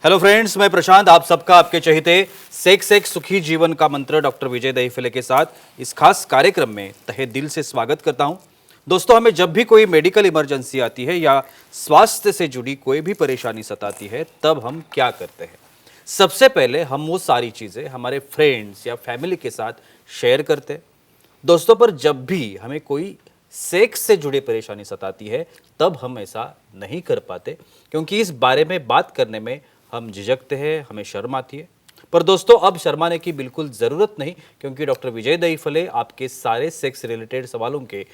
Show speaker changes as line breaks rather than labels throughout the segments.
Hello friends, मैं प्रशांत आप सबका आपके चहेते सेक्स एक सुखी जीवन का मंत्र डॉक्टर विजय दहीफले के साथ इस खास कार्यक्रम में तहे दिल से स्वागत करता हूं। दोस्तों, हमें जब भी कोई मेडिकल इमरजेंसी आती है या स्वास्थ्य से जुड़ी कोई भी परेशानी सताती है, तब हम क्या करते हैं? सबसे पहले हम वो सारी चीज़ें हमारे फ्रेंड्स या फैमिली के साथ शेयर करते हैं। दोस्तों, पर जब भी हमें कोई सेक्स से जुड़ी परेशानी सताती है, तब हम ऐसा नहीं कर पाते, क्योंकि इस बारे में बात करने में हम झिझकते हैं, हमें शर्म आती है। पर दोस्तों, अब शर्माने की बिल्कुल ज़रूरत नहीं, क्योंकि डॉक्टर विजय दहीफले आपके सारे सेक्स रिलेटेड सवालों के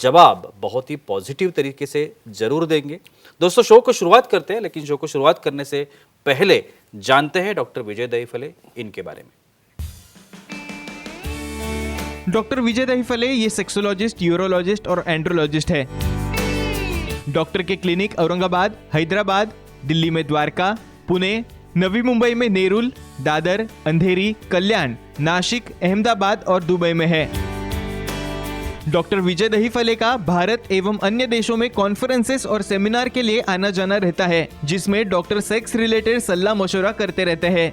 जवाब बहुत ही पॉजिटिव तरीके से जरूर देंगे। दोस्तों, शो को शुरुआत करते हैं, लेकिन शो को शुरुआत करने से पहले जानते हैं डॉक्टर विजय दहीफले इनके बारे में।
डॉक्टर विजय दहीफले ये सेक्सोलॉजिस्ट, यूरोलॉजिस्ट और एंड्रोलॉजिस्ट है। डॉक्टर के क्लिनिक औरंगाबाद, हैदराबाद, दिल्ली में द्वारका, पुणे, नवी मुंबई में नेरुल, दादर, अंधेरी, कल्याण, नासिक, अहमदाबाद और दुबई में है। डॉक्टर विजय दहीफले का भारत एवं अन्य देशों में कॉन्फ्रेंसेस और सेमिनार के लिए आना जाना रहता है, जिसमें डॉक्टर सेक्स रिलेटेड सलाह मशवरा करते रहते हैं।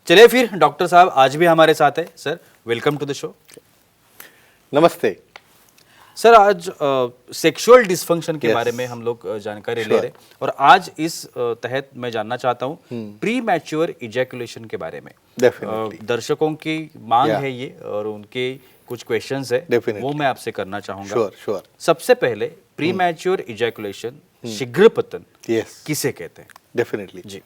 चलिए फिर, डॉक्टर साहब आज भी हमारे साथ है। Sir, welcome to the show.
नमस्ते
सर, आज सेक्सुअल डिस्फंक्शन के बारे में हम लोग जानकारी ले रहे हैं, और आज इस तहत मैं जानना चाहता हूँ प्री मैच्योर इजैकुलेशन के बारे में। दर्शकों की मांग है ये, और उनके कुछ क्वेश्चंस है, वो मैं आपसे करना चाहूंगा। सबसे पहले, प्री मैच्योर इजैकुलेशन, शीघ्र पतन, किसे कहते हैं?
डेफिनेटली जी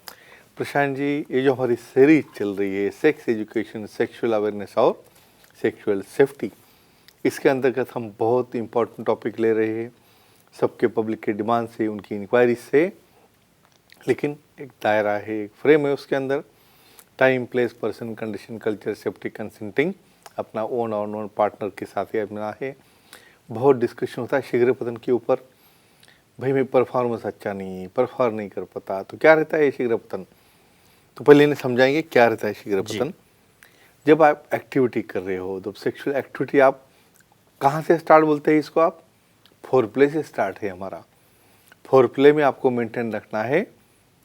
प्रशांत जी, ये जो हमारी सीरीज चल रही है सेक्स एजुकेशन, सेक्सुअल अवेयरनेस और सेक्सुअल सेफ्टी, इसके अंतर्गत हम बहुत इंपॉर्टेंट टॉपिक ले रहे हैं, सबके पब्लिक के डिमांड से, उनकी इंक्वायरी से। लेकिन एक दायरा है, एक फ्रेम है, उसके अंदर time, place, person, condition, culture, safety, consenting, अपना ओन और नॉन पार्टनर के साथ ही अपना है। बहुत डिस्कशन होता है शीघ्र पतन के ऊपर। भाई मैं परफॉर्मेंस अच्छा नहीं, परफॉर्म नहीं कर पाता, तो क्या रहता है ये शीघ्र पतन? तो पहले इन्हें समझाएंगे क्या रहता है शीघ्र पतन। जब आप एक्टिविटी कर रहे हो, तो सेक्सुअल एक्टिविटी आप कहाँ से स्टार्ट बोलते हैं इसको? आप फोर प्ले से स्टार्ट है हमारा। फोर प्ले में आपको मेंटेन रखना है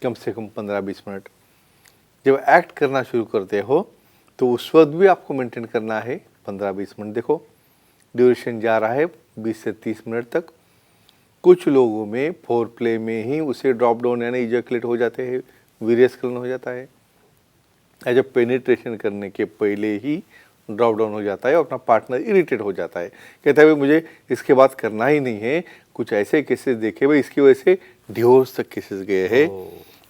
कम से कम 15-20 मिनट। जब एक्ट करना शुरू करते हो तो उस वक्त भी आपको मेंटेन करना है 15-20 मिनट। देखो ड्यूरेशन जा रहा है 20 से 30 मिनट तक। कुछ लोगों में फोर प्ले में ही उसे ड्रॉप डाउन यानी इजैकुलेट हो जाते हैं, वीर्यस्खलन हो जाता है। जब पेनिट्रेशन करने के पहले ही ड्रॉप डाउन हो जाता है और अपना पार्टनर इरिटेट हो जाता है, कहता है भाई मुझे इसके बाद करना ही नहीं है। कुछ ऐसे केसेस देखे भाई, इसकी वजह से डिवोर्स तक केसेस गए हैं।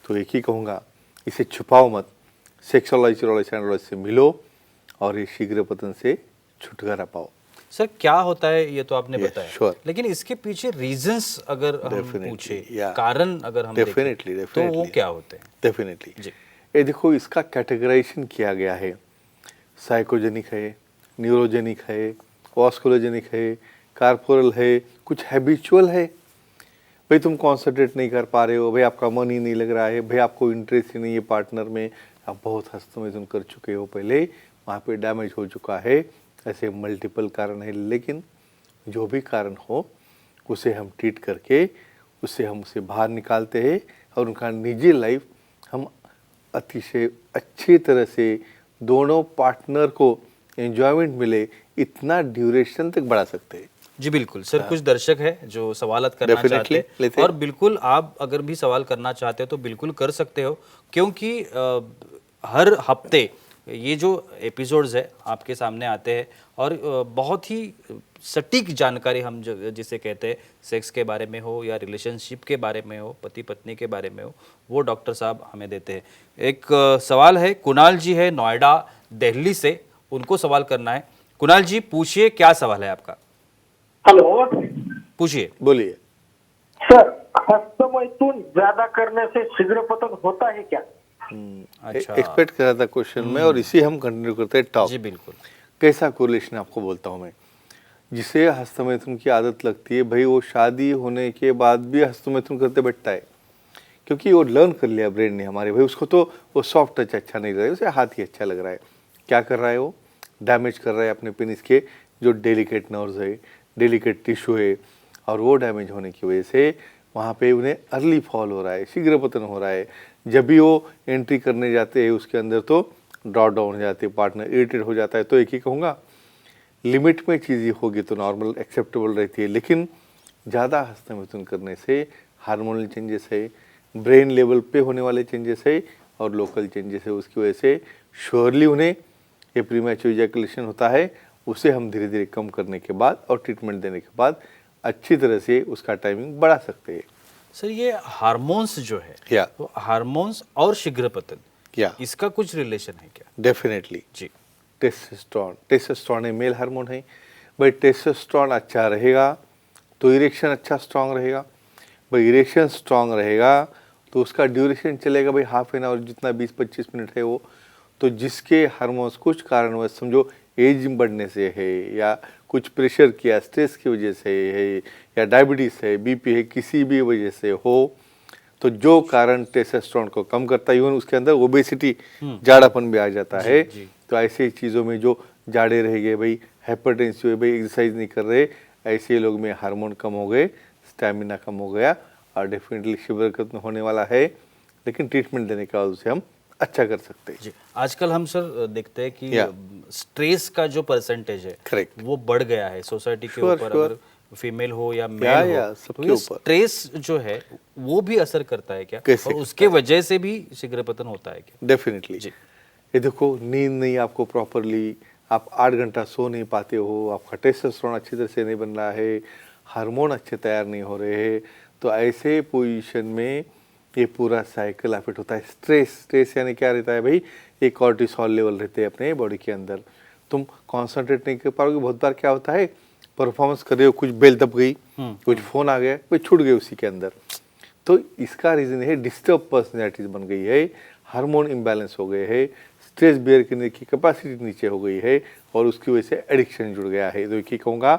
तो एक ही कहूँगा, इसे छुपाओ मत, सेक्सोलॉजी से मिलो और ये शीघ्र पतन से छुटकारा पाओ।
सर, क्या होता है ये तो आपने बताया, लेकिन इसके पीछे रीजंस अगर हम पूछे, कारण अगर हम देखें, तो वो क्या होते हैं?
डेफिनेटली ये देखो, इसका कैटेगराइजेशन किया गया है। साइकोजेनिक है, न्यूरोजेनिक है, वास्कुलोजेनिक है, कार्पोरल है, कुछ हैबिचुअल है। भाई तुम कॉन्सेंट्रेट नहीं कर पा रहे हो, भाई आपका मन ही नहीं लग रहा है, भाई आपको इंटरेस्ट ही नहीं है पार्टनर में, आप बहुत हस्तमैथुन कर चुके हो पहले, वहाँ पे डैमेज हो चुका है। ऐसे मल्टीपल कारण है, लेकिन जो भी कारण हो उसे हम ट्रीट करके उसे बाहर निकालते हैं और उनका निजी लाइफ हम अतिशय अच्छी तरह से दोनों पार्टनर को एंजॉयमेंट मिले, इतना ड्यूरेशन तक बढ़ा सकते हैं।
जी बिल्कुल सर, कुछ दर्शक है जो सवालत करना चाहते हैं, और बिल्कुल आप अगर भी सवाल करना चाहते हो तो बिल्कुल कर सकते हो, क्योंकि हर हफ्ते ये जो एपिसोड्स है आपके सामने आते हैं, और बहुत ही सटीक जानकारी हम जिसे कहते हैं, सेक्स के बारे में हो या रिलेशनशिप के बारे में हो, पति पत्नी के बारे में हो, वो डॉक्टर साहब हमें देते हैं। एक सवाल है, कुणाल जी है नोएडा दिल्ली से, उनको सवाल करना है। कुणाल जी, पूछिए, क्या सवाल है आपका?
हेलो,
पूछिए।
बोलिए
सर, हस्तमैथुन ज्यादा करने से शीघ्र पतन होता है क्या?
अच्छा,
एक्सपेक्ट कर रहा था क्वेश्चन में, और इसी हम कंटिन्यू करते हैं टॉप।
जी बिल्कुल।
कैसा कोरिलेशन आपको बोलता हूँ मैं। जिसे हस्तमैथुन की आदत लगती है, भाई वो शादी होने के बाद भी हस्तमैथुन करते बैठता है, क्योंकि वो लर्न कर लिया ब्रेन ने हमारे, भाई उसको तो वो सॉफ्ट टच अच्छा नहीं लग रहा है, उसे हाथ ही अच्छा लग रहा है। क्या कर रहा है वो? डैमेज कर रहा है अपने पेनिस के जो डेलिकेट नर्व्स है, डेलिकेट टिश्यू है, और वो डैमेज होने की वजह से वहाँ पे उन्हें अर्ली फॉल हो रहा है, शीघ्र पतन हो रहा है। जब भी वो एंट्री करने जाते हैं उसके अंदर तो ड्रॉप डाउन हो जाते हैं, पार्टनर इरिटेट हो जाता है। तो एक ही कहूँगा, लिमिट में चीज़ें होगी तो नॉर्मल एक्सेप्टेबल रहती है, लेकिन ज़्यादा हस्तमैथुन करने से हार्मोनल चेंजेस है, ब्रेन लेवल पे होने वाले चेंजेस है और लोकल चेंजेस है, उसकी वजह से श्योरली उन्हें ये प्रीमैच्योर इजैकुलेशन होता है। उसे हम धीरे धीरे कम करने के बाद और ट्रीटमेंट देने के बाद अच्छी तरह से उसका टाइमिंग बढ़ा सकते हैं।
सर ये हार्मोन्स जो है,
या
तो हार्मोन्स और शीघ्र पतन,
या
इसका कुछ रिलेशन है क्या?
डेफिनेटली
जी।
टेस्टोस्टेरोन एक मेल हार्मोन है। भाई टेस्टोस्टेरोन अच्छा रहेगा तो इरेक्शन अच्छा स्ट्रांग रहेगा। भाई इरेक्शन स्ट्रांग रहेगा तो उसका ड्यूरेशन चलेगा भाई हाफ एन आवर, जितना 20-25 मिनट है वो। तो जिसके हार्मोन्स कुछ कारणवश समझो एज बढ़ने से है या कुछ प्रेशर की या स्ट्रेस की वजह से है या डायबिटीज़ है, बीपी है, किसी भी वजह से हो, तो जो कारण टेस्टोस्टेरोन को कम करता है, इवन उसके अंदर ओबेसिटी, जाड़ापन भी आ जाता है। तो ऐसे चीज़ों में जो जाड़े रह गए, भाई हाइपरटेंसिव है, भाई एक्सरसाइज नहीं कर रहे, ऐसे लोग में हार्मोन कम हो गए, स्टैमिना कम हो गया और डेफिनेटली शीघ्र होने वाला है। लेकिन ट्रीटमेंट देने के बाद उसे हम अच्छा कर सकते हैं।
जी। आजकल हम सर देखते हैं कि स्ट्रेस का जो परसेंटेज है,
Correct.
वो बढ़ गया है सोसाइटी के
Sure,
ऊपर।
sure.
अगर फीमेल हो या मेल हो,
सबके
तो ये
ऊपर।
स्ट्रेस जो है वो भी असर करता है क्या?
कैसे
और उसके वजह से भी शीघ्र पतन होता है क्या?
डेफिनेटली।
जी।
ये देखो, नींद नहीं आपको प्रॉपरली, आप 8 घंटा सो नहीं पाते हो, आपका टेस्टोस्टेरोन अच्छी तरह से नहीं बन रहा है, हार्मोन अच्छे तैयार नहीं हो रहे हैं, तो ऐसे पोजीशन में ये पूरा साइकिल अफेक्ट होता है। स्ट्रेस यानी क्या रहता है भाई, एक कॉर्टिसोल लेवल रहते हैं अपने बॉडी के अंदर, तुम कॉन्सेंट्रेट नहीं कर पाओगे। बहुत बार क्या होता है, परफॉर्मेंस कर रहे हो, कुछ बेल दब गई, कुछ फोन आ गया, कोई छूट गए उसी के अंदर। तो इसका रीजन है डिस्टर्ब पर्सनैलिटीज बन गई है, हार्मोन इम्बैलेंस हो गए है, स्ट्रेस बेयर करने की कैपेसिटी नीचे हो गई है और उसकी वजह से एडिक्शन जुड़ गया है। तो ये कहूँगा,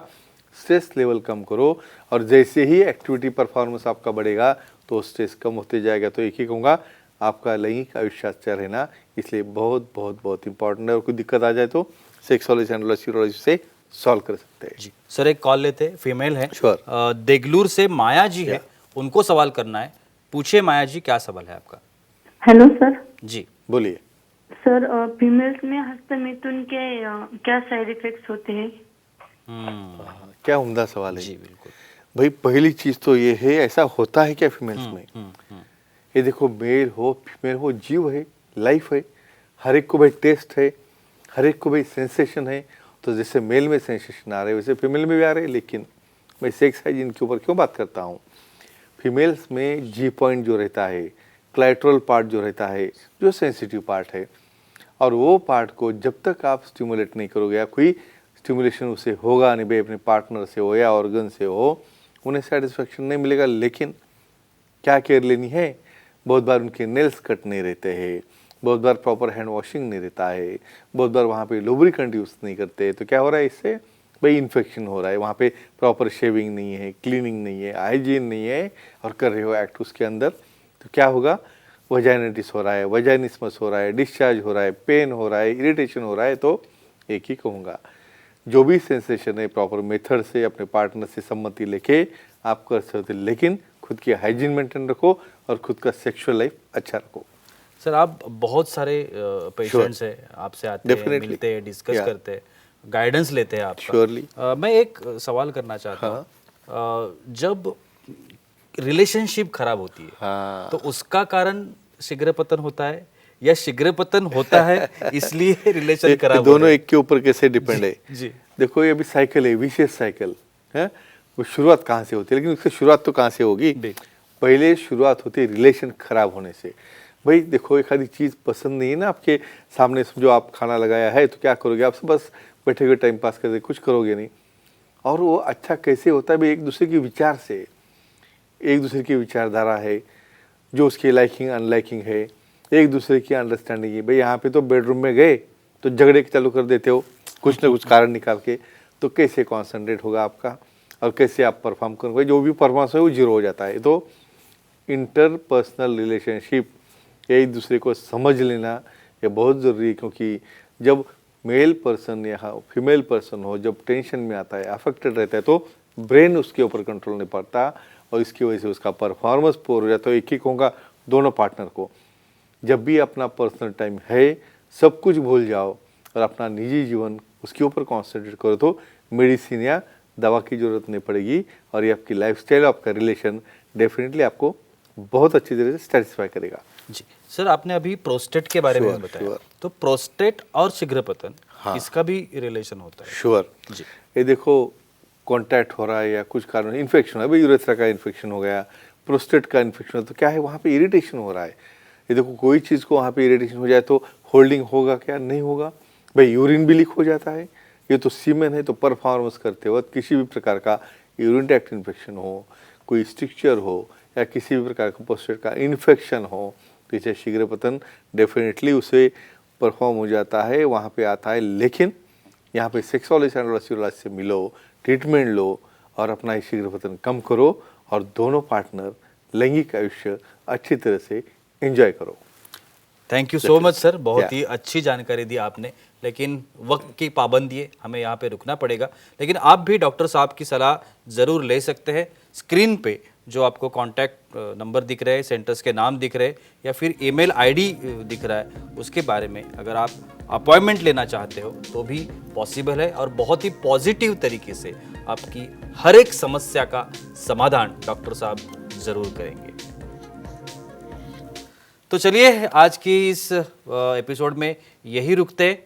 स्ट्रेस लेवल कम करो और जैसे ही एक्टिविटी परफॉर्मेंस आपका बढ़ेगा तो स्ट्रेस कम होते जाएगा। तो एक ही कहूँगा, आपका लैंगिक आयुष्य अच्छा रहना इसलिए बहुत बहुत बहुत इंपॉर्टेंट है। और कोई दिक्कत आ जाए तो सेक्सोलॉजी एंडोलॉजी यूरोलॉजी से सॉल्व कर सकते हैं।
जी सर, एक कॉल लेते हैं, फीमेल है।
Sure.
देगलूर से माया जी है, उनको सवाल करना है। पूछिए माया जी, क्या सवाल है आपका?
Hello sir.
जी
बोलिए।
सर फीमेल्स में हस्तमैथुन के क्या साइड इफेक्ट्स होते हैं?
क्या उम्दा सवाल है
जी बिल्कुल।
भाई। पहली चीज तो ये है, ऐसा होता है क्या फीमेल्स में? ये देखो, मेल हो फीमेल हो, जीव है, लाइफ है, हर एक को भाई टेस्ट है, हर एक को भाई सेंसेशन है। तो जैसे मेल में सेंसेशन आ रहे वैसे फीमेल में भी आ रहे हैं। लेकिन मैं सेक्स हाइजीन के ऊपर क्यों बात करता हूँ, फीमेल्स में जी पॉइंट जो रहता है, क्लाइटोरल पार्ट जो रहता है, जो सेंसिटिव पार्ट है, और वो पार्ट को जब तक आप स्टिमुलेट नहीं करोगे या कोई स्टिमुलेशन उसे होगा नहीं भाई, अपने पार्टनर से हो या ऑर्गन से हो, उन्हें सेटिस्फेक्शन नहीं मिलेगा। लेकिन क्या केयर लेनी है, बहुत बार उनके नेल्स कट नहीं रहते हैं, बहुत बार प्रॉपर हैंड वॉशिंग नहीं रहता है, बहुत बार वहाँ पे लुब्रिकेंट यूज़ नहीं करते। तो क्या हो रहा है इससे भाई, इन्फेक्शन हो रहा है, वहाँ पे प्रॉपर शेविंग नहीं है, क्लीनिंग नहीं है, हाइजीन नहीं है और कर रहे हो एक्ट उसके अंदर। तो क्या होगा, वजाइनिटिस हो रहा है, वजाइनिस्मस हो रहा है, डिस्चार्ज हो रहा है, पेन हो रहा है, इरिटेशन हो रहा है। तो एक ही कहूँगा, जो भी सेंसेशन है प्रॉपर मेथड से अपने पार्टनर से सम्मति लेके आप कर सकते, लेकिन खुद की हाइजीन मेंटेन रखो और खुद का सेक्सुअल लाइफ अच्छा रखो।
सर, आप बहुत सारे पेशेंट्स हैं, आपसे आते हैं,
Definitely.
मिलते हैं, डिस्कस
Yeah.
करते हैं, गाइडेंस लेते हैं आपका।
Surely.
मैं एक सवाल करना चाहता हूँ। जब रिलेशनशिप खराब होती है,
हाँ।
तो उसका कारण शीघ्र पतन होता है या शीघ्र पतन होता है इसलिए रिलेशन खराब हो
दोनों
रहा है?
एक के ऊपर कैसे डिपेंड है।
जी।
देखो, ये अभी साइकिल है, विशेष साइकिल है। वो शुरुआत कहाँ से होती है, लेकिन उसकी शुरुआत तो कहाँ से होगी, पहले शुरुआत होती है रिलेशन खराब होने से। भाई देखो, एक आधी चीज़ पसंद नहीं है ना आपके सामने, समझो आप खाना लगाया है तो क्या करोगे, आप बस बैठे हुए टाइम पास करते, कुछ करोगे नहीं। और वो अच्छा कैसे होता है भाई, एक दूसरे के विचार से, एक दूसरे की विचारधारा है, जो उसकी लाइकिंग अनलाइकिंग है, एक दूसरे की अंडरस्टैंडिंग है। भाई यहाँ पे तो बेडरूम में गए तो झगड़े चालू कर देते हो कुछ ना कुछ कारण निकाल के, तो कैसे कॉन्सेंट्रेट होगा आपका और कैसे आप परफॉर्म करोगे, जो भी परफॉर्मेंस है वो जीरो हो जाता है। तो इंटरपर्सनल रिलेशनशिप, एक दूसरे को समझ लेना ये बहुत ज़रूरी है। क्योंकि जब मेल पर्सन या फीमेल पर्सन हो, जब टेंशन में आता है, अफेक्टेड रहता है, तो ब्रेन उसके ऊपर कंट्रोल नहीं पाता और इसकी वजह से उसका परफॉर्मेंस पोर हो जाता है। एक ही कहूँगा दोनों पार्टनर को, जब भी अपना पर्सनल टाइम है सब कुछ भूल जाओ और अपना निजी जीवन उसके ऊपर कॉन्सेंट्रेट करो, तो मेडिसिन या दवा की ज़रूरत नहीं पड़ेगी और ये आपकी लाइफस्टाइल, आपका रिलेशन डेफिनेटली आपको बहुत अच्छी तरह से सेटिस्फाई करेगा।
जी सर, आपने अभी प्रोस्टेट के बारे में
Sure,
बताया,
sure.
तो प्रोस्टेट और शीघ्रपतन
हाँ।
इसका भी रिलेशन होता है?
श्योर।
जी।
ये देखो कॉन्टैक्ट हो रहा है या कुछ कारण इन्फेक्शन है, भाई यूरेथ्रा का इन्फेक्शन हो गया, प्रोस्टेट का इन्फेक्शन हो, तो क्या है वहाँ पे इरिटेशन हो रहा है। ये देखो कोई चीज़ को वहाँ पे इरिटेशन हो जाए तो होल्डिंग होगा क्या, नहीं होगा। भाई यूरिन भी लीक हो जाता है, ये तो सीमेन है, तो परफॉर्मेंस करते वक्त किसी भी प्रकार का यूरिन ट्रैक्ट इन्फेक्शन हो, कोई स्ट्रिक्चर हो या किसी भी प्रकार का प्रोस्टेट का इन्फेक्शन हो, तो इसे शीघ्रपतन डेफिनेटली उसे परफॉर्म हो जाता है, वहाँ पे आता है। लेकिन यहाँ पे सेक्सोलॉजिस्ट एंड से मिलो, ट्रीटमेंट लो और अपना ये शीघ्रपतन कम करो और दोनों पार्टनर लैंगिक आयुष्य अच्छी तरह से एंजॉय करो।
Thank you so much sir, बहुत
Yeah.
ही अच्छी जानकारी दी आपने, लेकिन वक्त की पाबंदी है, हमें यहाँ पे रुकना पड़ेगा। लेकिन आप भी डॉक्टर साहब की सलाह ज़रूर ले सकते हैं। स्क्रीन पे जो आपको कांटेक्ट नंबर दिख रहे हैं, सेंटर्स के नाम दिख रहे हैं या फिर ईमेल आईडी दिख रहा है, उसके बारे में अगर आप अपॉइंटमेंट लेना चाहते हो तो भी पॉसिबल है और बहुत ही पॉजिटिव तरीके से आपकी हर एक समस्या का समाधान डॉक्टर साहब ज़रूर करेंगे। तो चलिए आज की इस एपिसोड में यही रुकते हैं,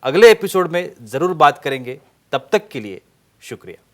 अगले एपिसोड में ज़रूर बात करेंगे। तब तक के लिए शुक्रिया।